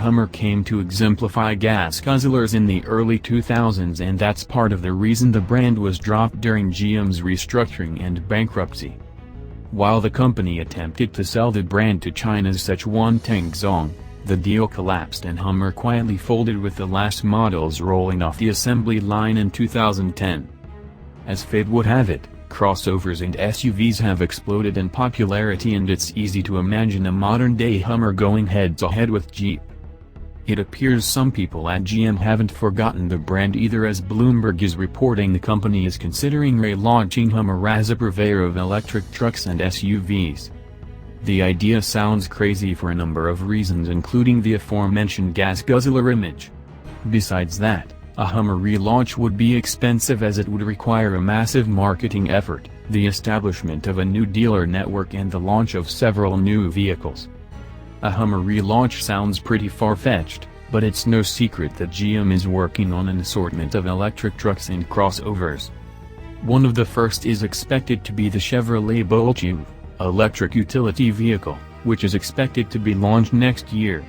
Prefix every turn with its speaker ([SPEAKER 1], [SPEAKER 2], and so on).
[SPEAKER 1] Hummer came to exemplify gas guzzlers in the early 2000s, and that's part of the reason the brand was dropped during GM's restructuring and bankruptcy. While the company attempted to sell the brand to China's Sichuan Tengzhong, the deal collapsed and Hummer quietly folded, with the last models rolling off the assembly line in 2010. As fate would have it, crossovers and SUVs have exploded in popularity, and it's easy to imagine a modern-day Hummer going heads-to-head with Jeep. It appears some people at GM haven't forgotten the brand either, as Bloomberg is reporting the company is considering relaunching Hummer as a purveyor of electric trucks and SUVs. The idea sounds crazy for a number of reasons, including the aforementioned gas guzzler image. Besides that, a Hummer relaunch would be expensive, as it would require a massive marketing effort, the establishment of a new dealer network, and the launch of several new vehicles. A Hummer relaunch sounds pretty far-fetched, but it's no secret that GM is working on an assortment of electric trucks and crossovers. One of the first is expected to be the Chevrolet Bolt EV, electric utility vehicle, which is expected to be launched next year.